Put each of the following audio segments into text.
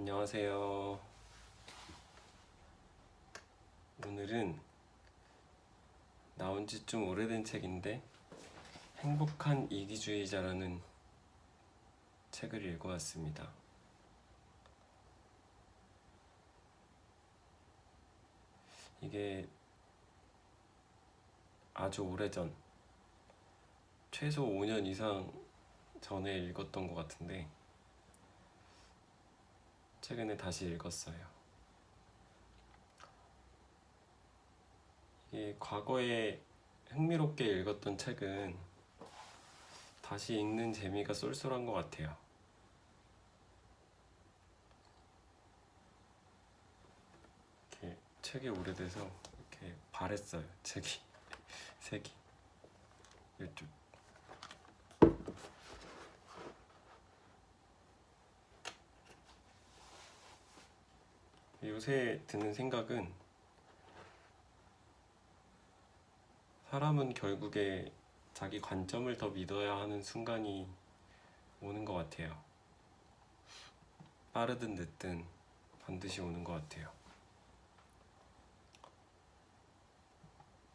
안녕하세요. 오늘은 나온 지 좀 오래된 책인데 행복한 이기주의자라는 책을 읽어왔습니다. 이게 아주 오래전, 최소 5년 이상 전에 읽었던 것 같은데 최근에 다시 읽었어요. 이게 과거에 흥미롭게 읽었던 책은 다시 읽는 재미가 쏠쏠한 것 같아요. 이렇게 책이 오래돼서 이렇게 바랬어요. 책이 색이 이쪽. 요새 드는 생각은 사람은 결국에 자기 관점을 더 믿어야 하는 순간이 오는 것 같아요. 빠르든 늦든 반드시 오는 것 같아요.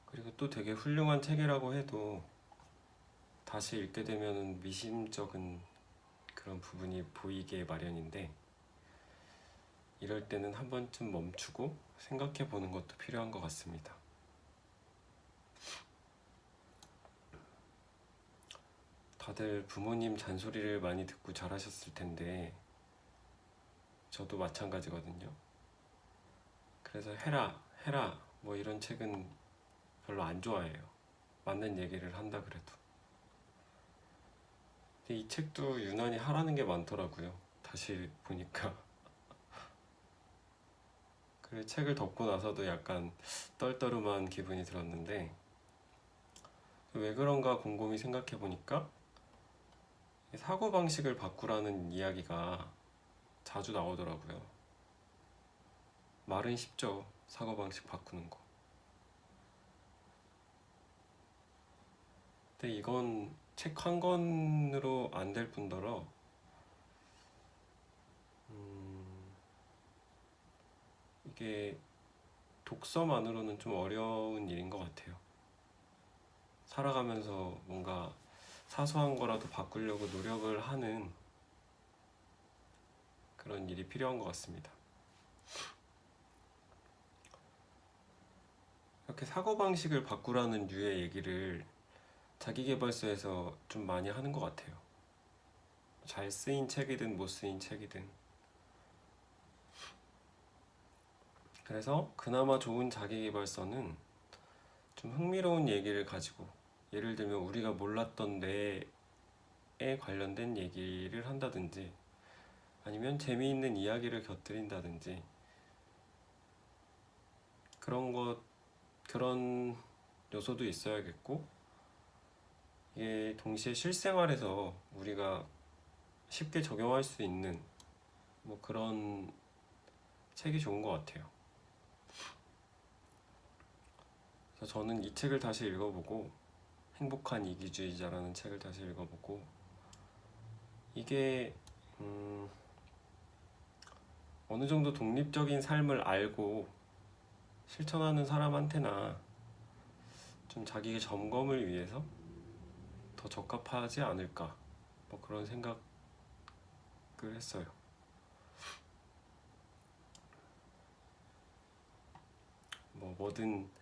그리고 또 되게 훌륭한 책이라고 해도 다시 읽게 되면 미심쩍은 그런 부분이 보이게 마련인데 이럴 때는 한 번쯤 멈추고 생각해 보는 것도 필요한 것 같습니다. 다들 부모님 잔소리를 많이 듣고 자라셨을 텐데 저도 마찬가지거든요. 그래서 해라 뭐 이런 책은 별로 안 좋아해요. 맞는 얘기를 한다 그래도. 근데 이 책도 유난히 하라는 게 많더라고요. 다시 보니까. 그래 책을 덮고 나서도 약간 떨떠름한 기분이 들었는데 왜 그런가 곰곰이 생각해 보니까 사고방식을 바꾸라는 이야기가 자주 나오더라고요. 말은 쉽죠. 사고방식 바꾸는 거. 근데 이건 책 한 권으로 안 될 뿐더러 이게 독서만으로는 좀 어려운 일인 것 같아요. 살아가면서 뭔가 사소한 거라도 바꾸려고 노력을 하는 그런 일이 필요한 것 같습니다. 이렇게 사고방식을 바꾸라는 류의 얘기를 자기계발서에서 좀 많이 하는 것 같아요. 잘 쓰인 책이든 못 쓰인 책이든. 그래서 그나마 좋은 자기계발서는 좀 흥미로운 얘기를 가지고 예를 들면 우리가 몰랐던 뇌에 관련된 얘기를 한다든지 아니면 재미있는 이야기를 곁들인다든지 그런 요소도 있어야겠고 이게 동시에 실생활에서 우리가 쉽게 적용할 수 있는 뭐 그런 책이 좋은 것 같아요. 그래서 저는 이 책을 다시 읽어보고 행복한 이기주의자라는 책을 다시 읽어보고 이게 어느 정도 독립적인 삶을 알고 실천하는 사람한테나 좀 자기의 점검을 위해서 더 적합하지 않을까 뭐 그런 생각을 했어요. 뭐든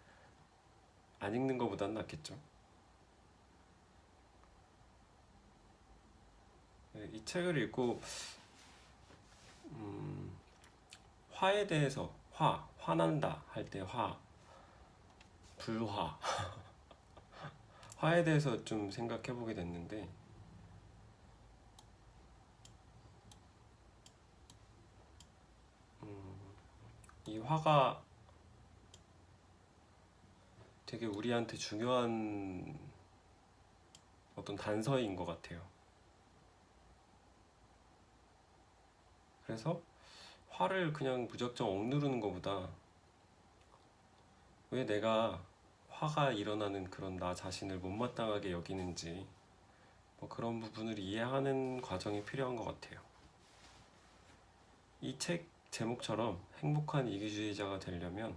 안 읽는 것보단 낫겠죠. 이 책을 읽고 화에 대해서 화난다 할 때 불화 화에 대해서 좀 생각해보게 됐는데 이 화가 되게 우리한테 중요한 어떤 단서인 것 같아요. 그래서 화를 그냥 무작정 억누르는 것보다 왜 내가 화가 일어나는 그런 나 자신을 못마땅하게 여기는지 뭐 그런 부분을 이해하는 과정이 필요한 것 같아요. 이 책 제목처럼 행복한 이기주의자가 되려면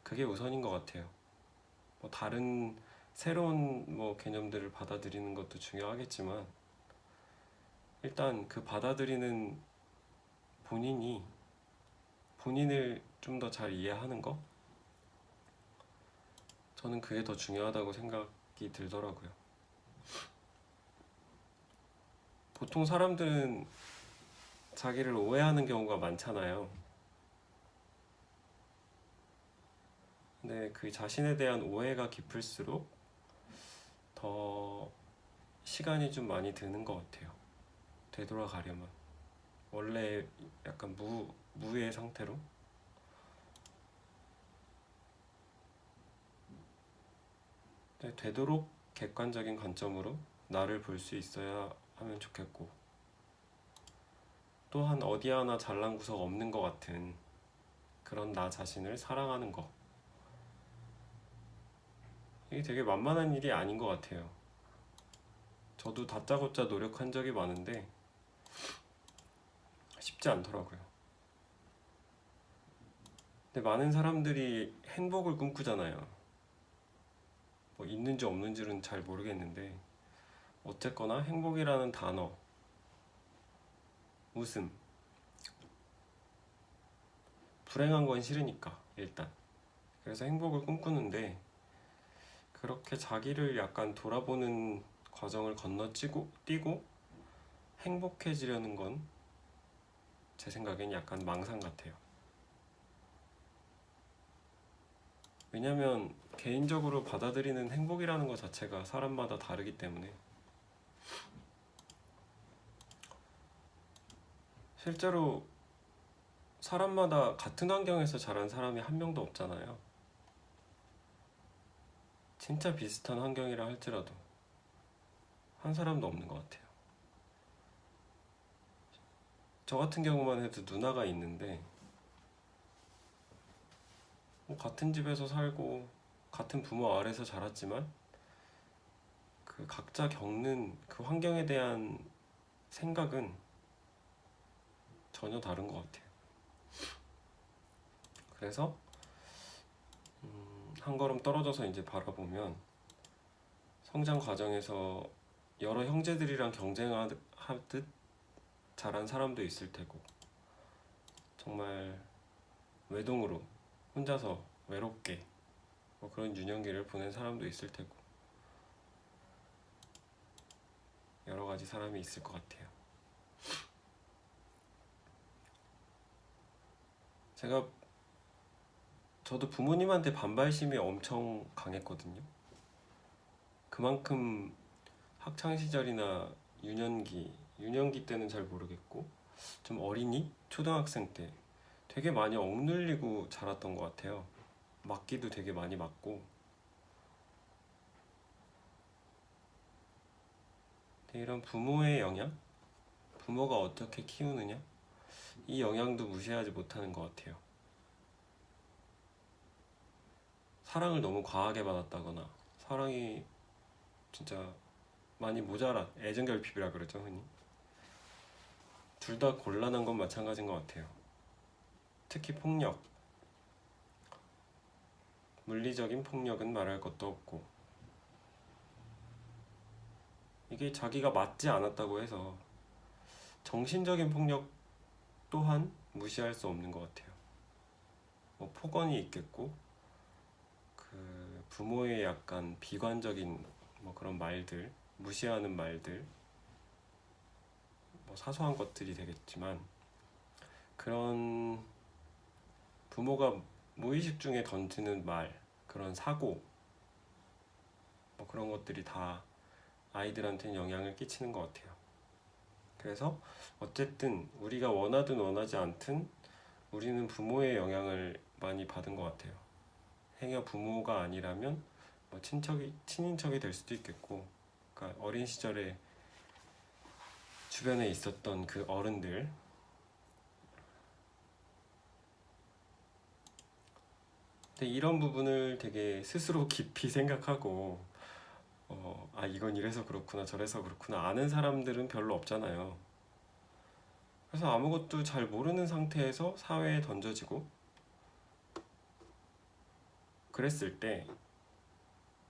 그게 우선인 것 같아요. 뭐 다른 새로운 뭐 개념들을 받아들이는 것도 중요하겠지만 일단 그 받아들이는 본인이 본인을 좀 더 잘 이해하는 거, 저는 그게 더 중요하다고 생각이 들더라고요. 보통 사람들은 자기를 오해하는 경우가 많잖아요. 근데 그 자신에 대한 오해가 깊을수록 더 시간이 좀 많이 드는 것 같아요. 되돌아가려면 원래 약간 무의 상태로. 근데 되도록 객관적인 관점으로 나를 볼 수 있어야 하면 좋겠고, 또한 어디 하나 잘난 구석 없는 것 같은 그런 나 자신을 사랑하는 거, 이게 되게 만만한 일이 아닌 것 같아요. 저도 다짜고짜 노력한 적이 많은데 쉽지 않더라고요. 근데 많은 사람들이 행복을 꿈꾸잖아요. 뭐 있는지 없는지는 잘 모르겠는데 어쨌거나 행복이라는 단어, 웃음, 불행한 건 싫으니까 일단. 그래서 행복을 꿈꾸는데 그렇게 자기를 약간 돌아보는 과정을 뛰고 행복해지려는 건 제 생각엔 약간 망상 같아요. 왜냐면 개인적으로 받아들이는 행복이라는 것 자체가 사람마다 다르기 때문에. 실제로 사람마다 같은 환경에서 자란 사람이 한 명도 없잖아요. 진짜 비슷한 환경이라 할지라도 한 사람도 없는 것 같아요. 저 같은 경우만 해도 누나가 있는데 뭐 같은 집에서 살고 같은 부모 아래서 자랐지만 그 각자 겪는 그 환경에 대한 생각은 전혀 다른 것 같아요. 그래서 한 걸음 떨어져서 이제 바라보면 성장 과정에서 여러 형제들이랑 경쟁하듯 자란 사람도 있을 테고, 정말 외동으로 혼자서 외롭게 뭐 그런 유년기를 보낸 사람도 있을 테고, 여러 가지 사람이 있을 것 같아요. 저도 부모님한테 반발심이 엄청 강했거든요. 그만큼 학창 시절이나 유년기 때는 잘 모르겠고 좀 어린이, 초등학생 때 되게 많이 억눌리고 자랐던 것 같아요. 맞기도 되게 많이 맞고. 근데 이런 부모의 영향, 부모가 어떻게 키우느냐, 이 영향도 무시하지 못하는 것 같아요. 사랑을 너무 과하게 받았다거나 사랑이 진짜 많이 모자란 애정결핍이라 그러죠, 흔히. 둘 다 곤란한 건 마찬가지인 것 같아요. 특히 폭력, 물리적인 폭력은 말할 것도 없고, 이게 자기가 맞지 않았다고 해서 정신적인 폭력 또한 무시할 수 없는 것 같아요. 뭐 폭언이 있겠고, 그 부모의 약간 비관적인 뭐 그런 말들, 무시하는 말들, 뭐 사소한 것들이 되겠지만, 그런 부모가 무의식 중에 던지는 말, 그런 사고, 뭐 그런 것들이 다 아이들한테는 영향을 끼치는 것 같아요. 그래서 어쨌든 우리가 원하든 원하지 않든 우리는 부모의 영향을 많이 받은 것 같아요. 행여 부모가 아니라면 뭐 친인척이 될 수도 있겠고, 그러니까 어린 시절에 주변에 있었던 그 어른들, 근데 이런 부분을 되게 스스로 깊이 생각하고 이건 이래서 그렇구나 저래서 그렇구나 아는 사람들은 별로 없잖아요. 그래서 아무것도 잘 모르는 상태에서 사회에 던져지고 그랬을 때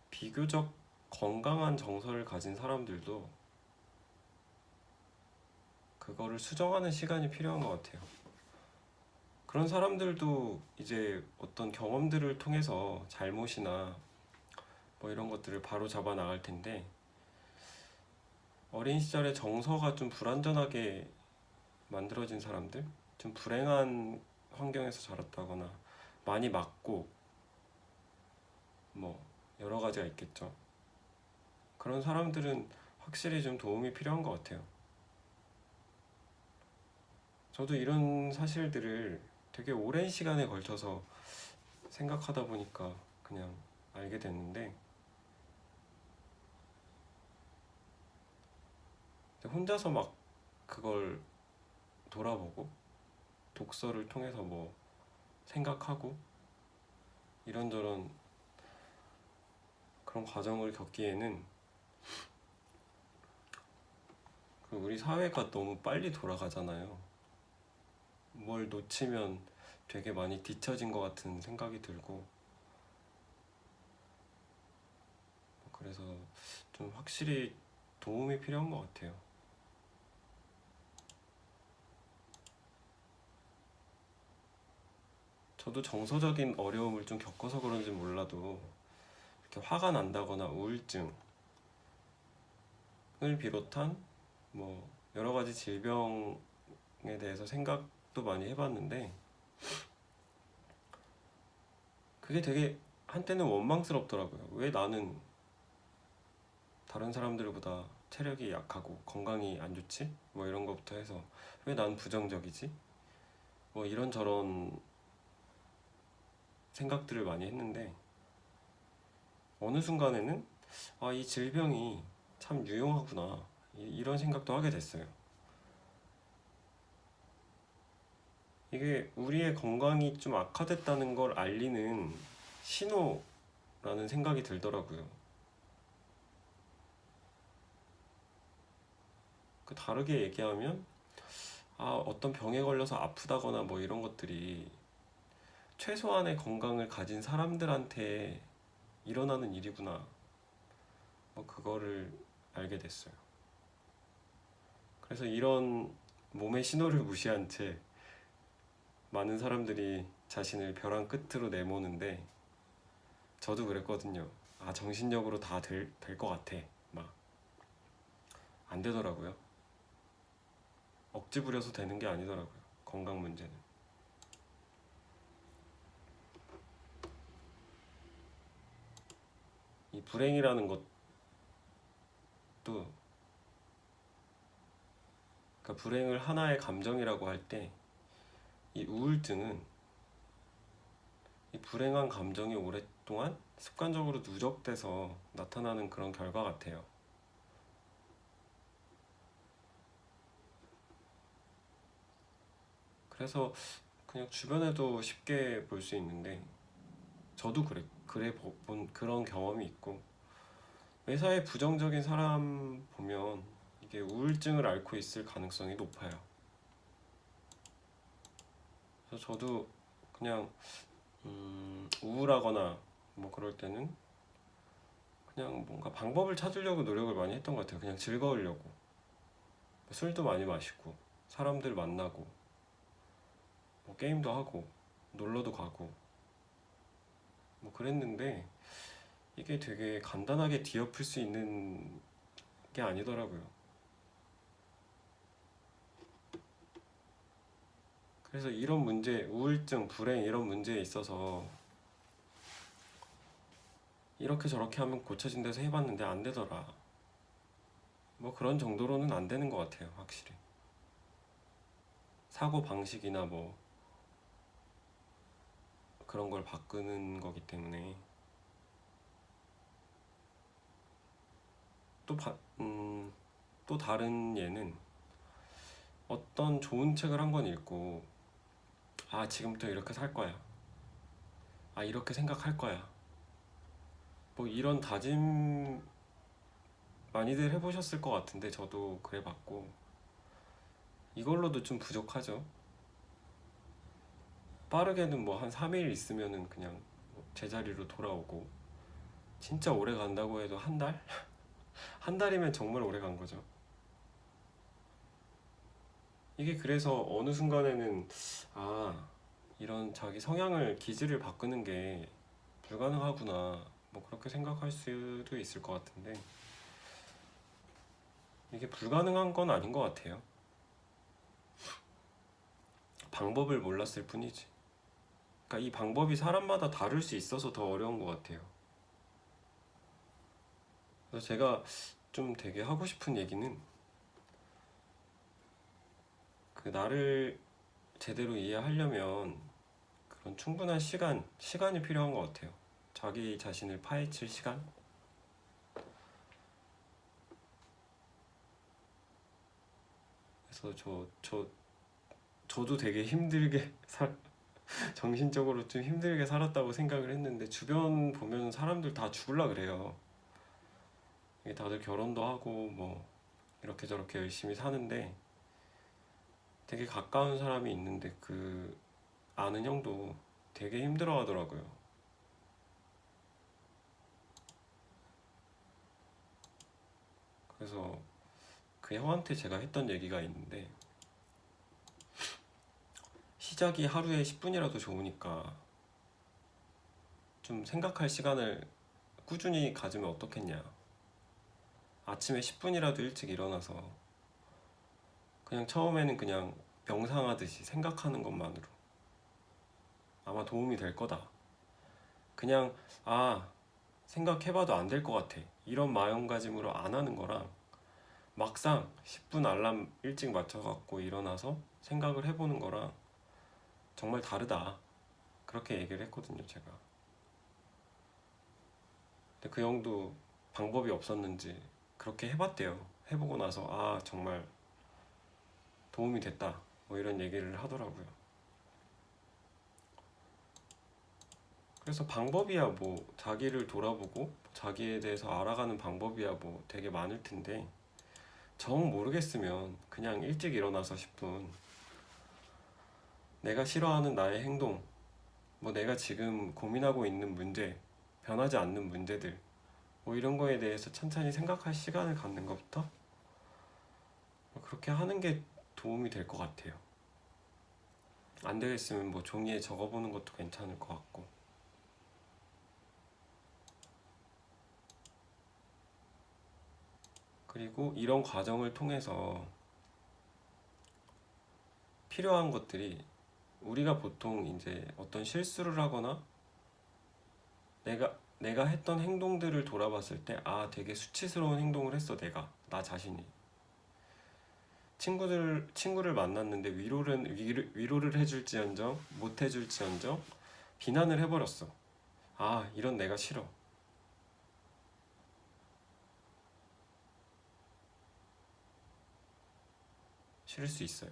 비교적 건강한 정서를 가진 사람들도 그거를 수정하는 시간이 필요한 것 같아요. 그런 사람들도 이제 어떤 경험들을 통해서 잘못이나 뭐 이런 것들을 바로 잡아 나갈 텐데, 어린 시절에 정서가 좀 불완전하게 만들어진 사람들, 좀 불행한 환경에서 자랐다거나 많이 맞고 뭐 여러 가지가 있겠죠. 그런 사람들은 확실히 좀 도움이 필요한 것 같아요. 저도 이런 사실들을 되게 오랜 시간에 걸쳐서 생각하다 보니까 그냥 알게 됐는데, 혼자서 막 그걸 돌아보고 독서를 통해서 뭐 생각하고 이런저런 그런 과정을 겪기에는 우리 사회가 너무 빨리 돌아가잖아요. 뭘 놓치면 되게 많이 뒤처진 것 같은 생각이 들고, 그래서 좀 확실히 도움이 필요한 것 같아요. 저도 정서적인 어려움을 좀 겪어서 그런지 몰라도 이렇게 화가 난다거나 우울증을 비롯한 뭐 여러 가지 질병에 대해서 생각도 많이 해봤는데, 그게 되게 한때는 원망스럽더라고요. 왜 나는 다른 사람들보다 체력이 약하고 건강이 안 좋지? 뭐 이런 것부터 해서 왜 난 부정적이지? 뭐 이런저런 생각들을 많이 했는데, 어느 순간에는 이 질병이 참 유용하구나, 이런 생각도 하게 됐어요. 이게 우리의 건강이 좀 악화됐다는 걸 알리는 신호라는 생각이 들더라고요. 그 다르게 얘기하면 어떤 병에 걸려서 아프다거나 뭐 이런 것들이 최소한의 건강을 가진 사람들한테 일어나는 일이구나, 뭐 그거를 알게 됐어요. 그래서 이런 몸의 신호를 무시한 채 많은 사람들이 자신을 벼랑 끝으로 내모는데, 저도 그랬거든요. 정신력으로 다 될 것 같아. 막 안 되더라고요. 억지 부려서 되는 게 아니더라고요. 건강 문제는. 이 불행이라는 것도, 그러니까 불행을 하나의 감정이라고 할 때, 이 우울증은 이 불행한 감정이 오랫동안 습관적으로 누적돼서 나타나는 그런 결과 같아요. 그래서 그냥 주변에도 쉽게 볼 수 있는데, 저도 그래 본 그런 경험이 있고, 회사에 부정적인 사람 보면 이게 우울증을 앓고 있을 가능성이 높아요. 그래서 저도 그냥 우울하거나 뭐 그럴 때는 그냥 뭔가 방법을 찾으려고 노력을 많이 했던 것 같아요. 그냥 즐거우려고 술도 많이 마시고 사람들 만나고 뭐 게임도 하고 놀러도 가고 뭐 그랬는데, 이게 되게 간단하게 뒤엎을 수 있는 게 아니더라고요. 그래서 이런 문제, 우울증, 불행 이런 문제에 있어서 이렇게 저렇게 하면 고쳐진 데서 해봤는데 안 되더라, 뭐 그런 정도로는 안 되는 것 같아요. 확실히 사고 방식이나 뭐 그런 걸 바꾸는 거기 때문에. 또, 또 다른 예는, 어떤 좋은 책을 한 권 읽고 지금부터 이렇게 살 거야, 이렇게 생각할 거야, 뭐 이런 다짐 많이들 해보셨을 것 같은데, 저도 그래봤고, 이걸로도 좀 부족하죠. 빠르게는 뭐 한 3일 있으면은 그냥 제자리로 돌아오고, 진짜 오래 간다고 해도 한 달? 한 달이면 정말 오래 간 거죠. 이게 그래서 어느 순간에는 아, 이런 자기 성향을 기질을 바꾸는 게 불가능하구나, 뭐 그렇게 생각할 수도 있을 것 같은데, 이게 불가능한 건 아닌 것 같아요. 방법을 몰랐을 뿐이지. 그러니까 이 방법이 사람마다 다를 수 있어서 더 어려운 것 같아요. 그래서 제가 좀 되게 하고 싶은 얘기는, 그 나를 제대로 이해하려면 그런 충분한 시간이 필요한 것 같아요. 자기 자신을 파헤칠 시간? 그래서 저도 되게 힘들게 정신적으로 좀 힘들게 살았다고 생각을 했는데, 주변 보면 사람들 다 죽을라 그래요. 이게 다들 결혼도 하고 뭐 이렇게 저렇게 열심히 사는데, 되게 가까운 사람이 있는데 그 아는 형도 되게 힘들어 하더라고요. 그래서 그 형한테 제가 했던 얘기가 있는데, 시작이 하루에 10분이라도 좋으니까 좀 생각할 시간을 꾸준히 가지면 어떻겠냐. 아침에 10분이라도 일찍 일어나서 그냥 처음에는 그냥 명상하듯이 생각하는 것만으로 아마 도움이 될 거다. 그냥 생각해봐도 안 될 것 같아, 이런 마음가짐으로 안 하는 거랑, 막상 10분 알람 일찍 맞춰갖고 일어나서 생각을 해보는 거랑 정말 다르다, 그렇게 얘기를 했거든요, 제가. 근데 그 형도 방법이 없었는지 그렇게 해봤대요. 해보고 나서 정말 도움이 됐다, 뭐 이런 얘기를 하더라고요. 그래서 방법이야 뭐 자기를 돌아보고 자기에 대해서 알아가는 방법이야 뭐 되게 많을 텐데, 정 모르겠으면 그냥 일찍 일어나서 10분 내가 싫어하는 나의 행동, 뭐 내가 지금 고민하고 있는 문제, 변하지 않는 문제들, 뭐 이런 거에 대해서 천천히 생각할 시간을 갖는 것부터 그렇게 하는 게 도움이 될 것 같아요. 안 되겠으면 뭐 종이에 적어보는 것도 괜찮을 것 같고. 그리고 이런 과정을 통해서 필요한 것들이, 우리가 보통 이제 어떤 실수를 하거나 내가 했던 행동들을 돌아봤을 때 되게 수치스러운 행동을 했어, 나 자신이. 친구를 만났는데 위로를 해줄지언정 못 해줄지언정 비난을 해버렸어. 이런 내가 싫어. 싫을 수 있어요.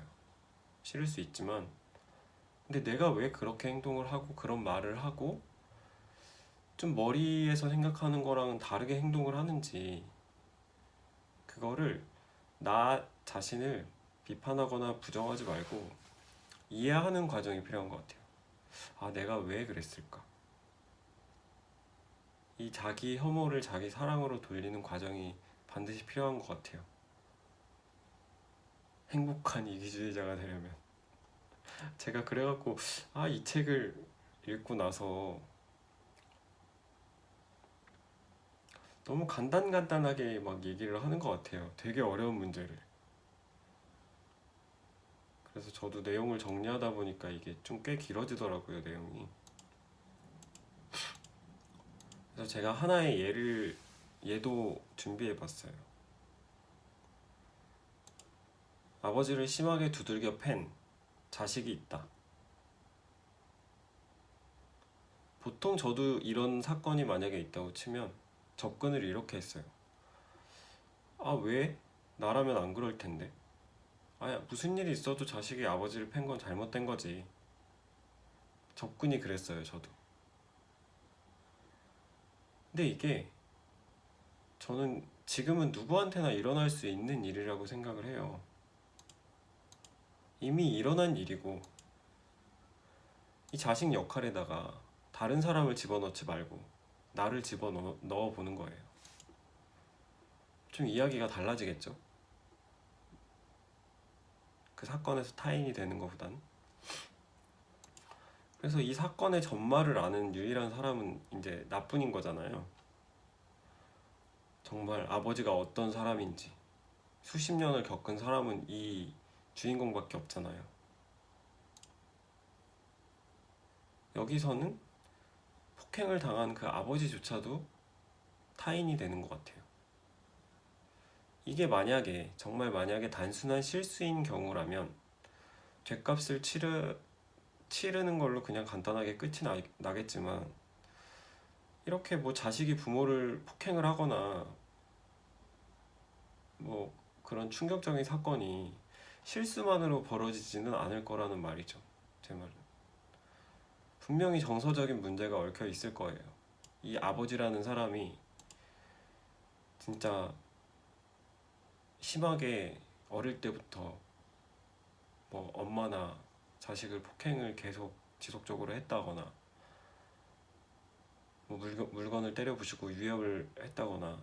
싫을 수 있지만, 근데 내가 왜 그렇게 행동을 하고 그런 말을 하고 좀 머리에서 생각하는 거랑은 다르게 행동을 하는지, 그거를, 나 자신을 비판하거나 부정하지 말고 이해하는 과정이 필요한 것 같아요. 내가 왜 그랬을까? 이 자기 혐오를 자기 사랑으로 돌리는 과정이 반드시 필요한 것 같아요. 행복한 이기주의자가 되려면. 제가 그래갖고 이 책을 읽고 나서 너무 간단하게 막 얘기를 하는 것 같아요, 되게 어려운 문제를. 그래서 저도 내용을 정리하다 보니까 이게 좀 꽤 길어지더라고요, 내용이. 그래서 제가 하나의 예도 준비해봤어요. 아버지를 심하게 두들겨 팬 자식이 있다. 보통 저도 이런 사건이 만약에 있다고 치면 접근을 이렇게 했어요. 왜? 나라면 안 그럴 텐데. 무슨 일이 있어도 자식이 아버지를 팬 건 잘못된 거지. 접근이 그랬어요, 저도. 근데 이게 저는 지금은 누구한테나 일어날 수 있는 일이라고 생각을 해요. 이미 일어난 일이고 이 자식 역할에다가 다른 사람을 집어넣지 말고 나를 집어넣어 보는 거예요. 좀 이야기가 달라지겠죠? 그 사건에서 타인이 되는 것보단. 그래서 이 사건의 전말을 아는 유일한 사람은 이제 나뿐인 거잖아요. 정말 아버지가 어떤 사람인지 수십 년을 겪은 사람은 이 주인공밖에 없잖아요. 여기서는 폭행을 당한 그 아버지조차도 타인이 되는 것 같아요. 이게 만약에 정말 만약에 단순한 실수인 경우라면 죗값을 치르는 걸로 그냥 간단하게 끝이 나겠지만, 이렇게 뭐 자식이 부모를 폭행을 하거나 뭐 그런 충격적인 사건이 실수만으로 벌어지지는 않을 거라는 말이죠. 제 말은. 분명히 정서적인 문제가 얽혀 있을 거예요. 이 아버지라는 사람이 진짜 심하게 어릴 때부터 뭐 엄마나 자식을 폭행을 계속 지속적으로 했다거나 뭐 물건을 때려 부수고 위협을 했다거나,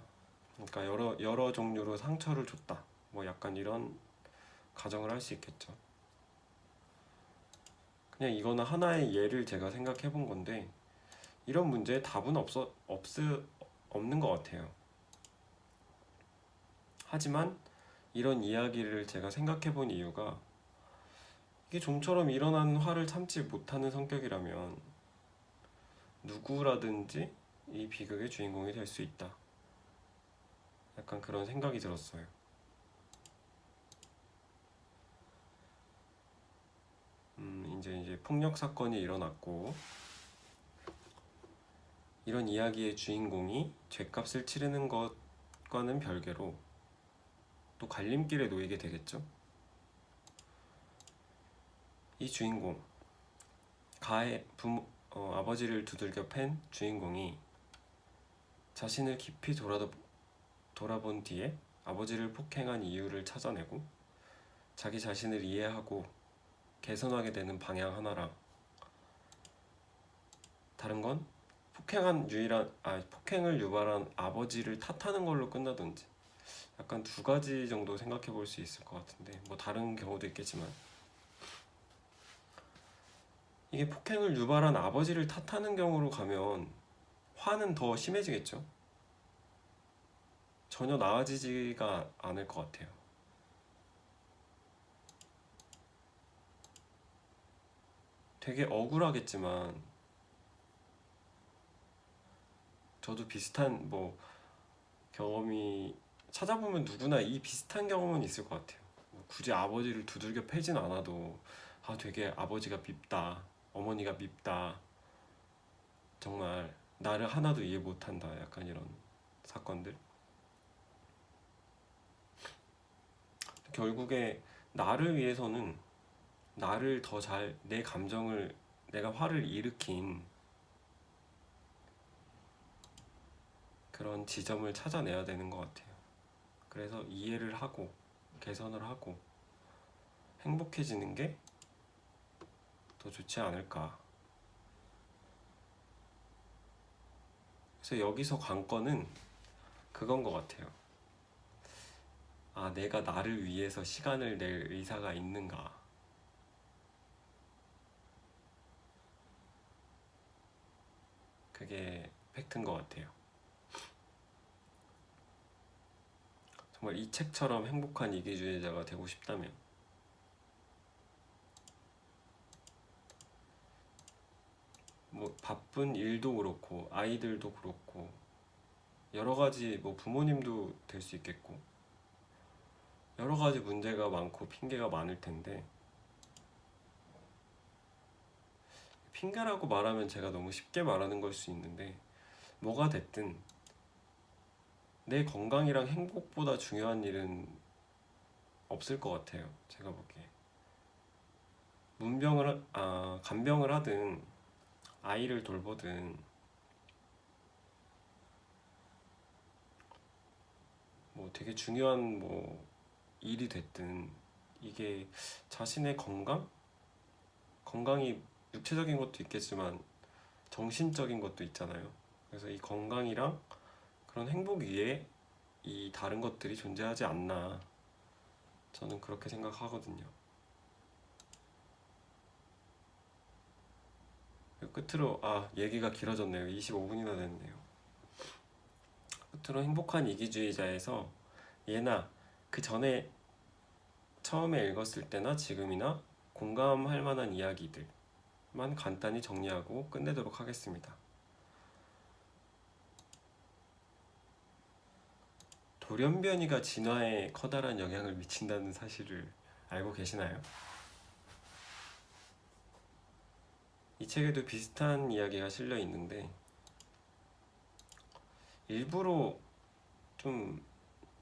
그러니까 여러 종류로 상처를 줬다, 뭐 약간 이런 가정을 할 수 있겠죠. 그냥 이거는 하나의 예를 제가 생각해 본 건데, 이런 문제에 답은 없는 것 같아요. 하지만 이런 이야기를 제가 생각해 본 이유가, 이게 좀처럼 일어난 화를 참지 못하는 성격이라면 누구라든지 이 비극의 주인공이 될 수 있다, 약간 그런 생각이 들었어요. 이제 폭력 사건이 일어났고, 이런 이야기의 주인공이 죗값을 치르는 것과는 별개로 또 갈림길에 놓이게 되겠죠. 이 주인공, 아버지를 두들겨 팬 주인공이 자신을 깊이 돌아본 뒤에 아버지를 폭행한 이유를 찾아내고 자기 자신을 이해하고 개선하게 되는 방향 하나랑, 다른 건 폭행을 유발한 아버지를 탓하는 걸로 끝나든지, 약간 두 가지 정도 생각해 볼 수 있을 것 같은데, 뭐 다른 경우도 있겠지만, 이게 폭행을 유발한 아버지를 탓하는 경우로 가면 화는 더 심해지겠죠. 전혀 나아지지가 않을 것 같아요. 되게 억울하겠지만, 저도 비슷한 뭐 경험이, 찾아보면 누구나 이 비슷한 경험은 있을 것 같아요. 굳이 아버지를 두들겨 패진 않아도 되게 아버지가 밉다, 어머니가 밉다, 정말 나를 하나도 이해 못한다, 약간 이런 사건들. 결국에 나를 위해서는 나를 더 잘, 내 감정을, 내가 화를 일으킨 그런 지점을 찾아내야 되는 것 같아요. 그래서 이해를 하고 개선을 하고 행복해지는 게 더 좋지 않을까. 그래서 여기서 관건은 그건 것 같아요. 내가 나를 위해서 시간을 낼 의사가 있는가. 그게 팩트인 것 같아요. 정말 이 책처럼 행복한 이기주의자가 되고 싶다면, 뭐 바쁜 일도 그렇고 아이들도 그렇고 여러 가지, 뭐 부모님도 될 수 있겠고 여러 가지 문제가 많고 핑계가 많을 텐데, 핑계라고 말하면 제가 너무 쉽게 말하는 걸 수 있는데, 뭐가 됐든 내 건강이랑 행복보다 중요한 일은 없을 것 같아요. 제가 보기에 간병을 하든 아이를 돌보든 뭐 되게 중요한 뭐 일이 됐든 이게 자신의 건강이 육체적인 것도 있겠지만 정신적인 것도 있잖아요. 그래서 이 건강이랑 그런 행복 위에 이 다른 것들이 존재하지 않나, 저는 그렇게 생각하거든요. 끝으로 얘기가 길어졌네요. 25분이나 됐네요. 끝으로 행복한 이기주의자에서 예나 그 전에 처음에 읽었을 때나 지금이나 공감할 만한 이야기들만 간단히 정리하고 끝내도록 하겠습니다. 돌연변이가 진화에 커다란 영향을 미친다는 사실을 알고 계시나요? 이 책에도 비슷한 이야기가 실려 있는데, 일부러 좀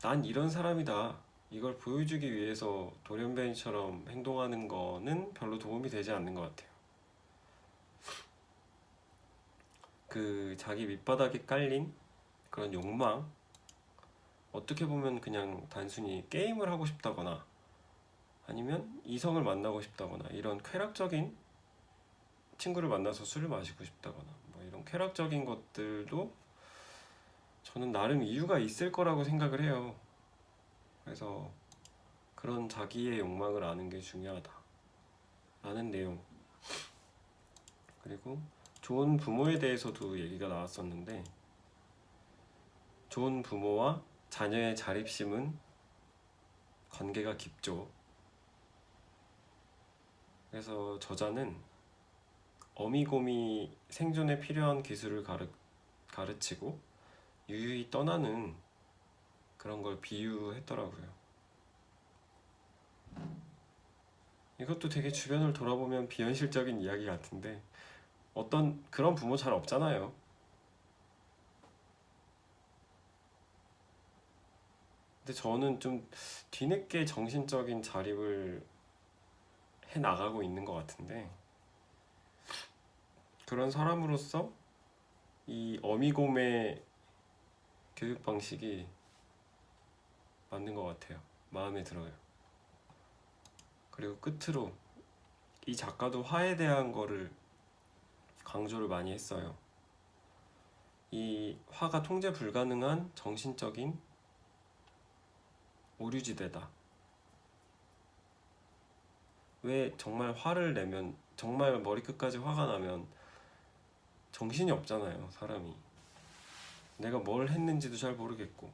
난 이런 사람이다 이걸 보여주기 위해서 돌연변이처럼 행동하는 거는 별로 도움이 되지 않는 것 같아요. 그 자기 밑바닥에 깔린 그런 욕망, 어떻게 보면 그냥 단순히 게임을 하고 싶다거나 아니면 이성을 만나고 싶다거나 이런 쾌락적인, 친구를 만나서 술을 마시고 싶다거나 뭐 이런 쾌락적인 것들도 저는 나름 이유가 있을 거라고 생각을 해요. 그래서 그런 자기의 욕망을 아는 게 중요하다 라는 내용, 그리고 좋은 부모에 대해서도 얘기가 나왔었는데, 좋은 부모와 자녀의 자립심은 관계가 깊죠. 그래서 저자는 어미곰이 생존에 필요한 기술을 가르치고 유유히 떠나는 그런 걸 비유했더라고요. 이것도 되게 주변을 돌아보면 비현실적인 이야기 같은데, 어떤 그런 부모 잘 없잖아요. 근데 저는 좀 뒤늦게 정신적인 자립을 해 나가고 있는 것 같은데, 그런 사람으로서 이 어미곰의 교육 방식이 맞는 것 같아요. 마음에 들어요. 그리고 끝으로 이 작가도 화에 대한 거를 강조를 많이 했어요. 이 화가 통제 불가능한 정신적인 오류지대다. 왜 정말 화를 내면, 정말 머리끝까지 화가 나면 정신이 없잖아요, 사람이. 내가 뭘 했는지도 잘 모르겠고.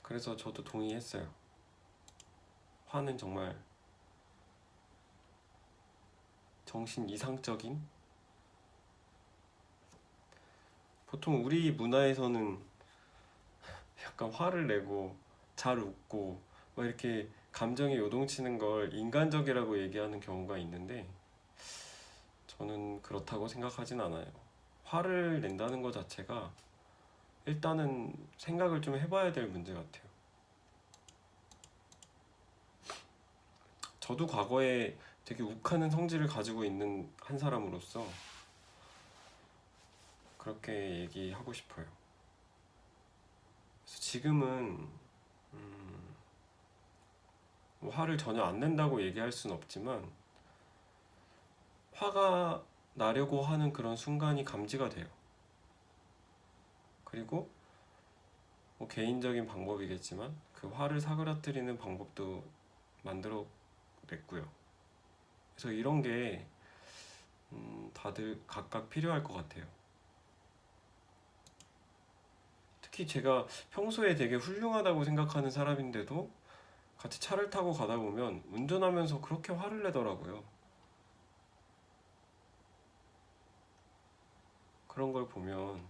그래서 저도 동의했어요. 화는 정말 정신 이상적인, 보통 우리 문화에서는 약간 화를 내고 잘 웃고 막 이렇게 감정이 요동치는 걸 인간적이라고 얘기하는 경우가 있는데, 저는 그렇다고 생각하진 않아요. 화를 낸다는 것 자체가 일단은 생각을 좀 해봐야 될 문제 같아요. 저도 과거에 되게 욱하는 성질을 가지고 있는 한 사람으로서 그렇게 얘기하고 싶어요. 그래서 지금은 뭐 화를 전혀 안 낸다고 얘기할 순 없지만, 화가 나려고 하는 그런 순간이 감지가 돼요. 그리고 뭐 개인적인 방법이겠지만 그 화를 사그라뜨리는 방법도 만들어 냈고요. 그래서 이런 게 다들 각각 필요할 것 같아요. 특히 제가 평소에 되게 훌륭하다고 생각하는 사람인데도 같이 차를 타고 가다 보면 운전하면서 그렇게 화를 내더라고요. 그런 걸 보면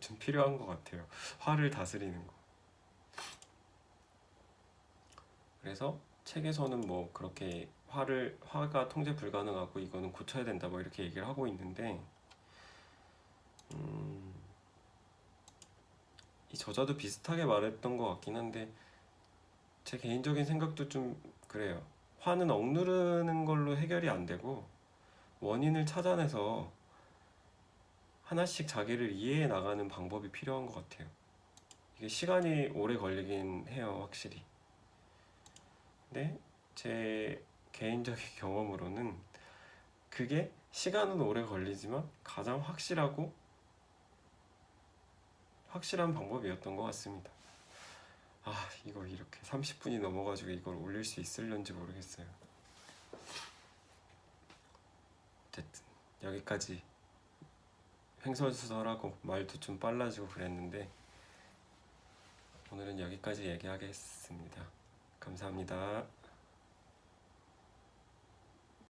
좀 필요한 것 같아요. 화를 다스리는 거. 그래서 책에서는 뭐 그렇게 화가 통제 불가능하고 이거는 고쳐야 된다 뭐 이렇게 얘기를 하고 있는데, 이 저자도 비슷하게 말했던 것 같긴 한데, 제 개인적인 생각도 좀 그래요. 화는 억누르는 걸로 해결이 안 되고 원인을 찾아내서 하나씩 자기를 이해해 나가는 방법이 필요한 것 같아요. 이게 시간이 오래 걸리긴 해요, 확실히. 근데 제 개인적인 경험으로는 그게 시간은 오래 걸리지만 가장 확실한 방법이었던 것 같습니다. 이거 이렇게 30분이 넘어가지고 이걸 올릴 수 있을런지 모르겠어요. 어쨌든 여기까지 횡설수설하고 말도 좀 빨라지고 그랬는데 오늘은 여기까지 얘기하겠습니다. 감사합니다.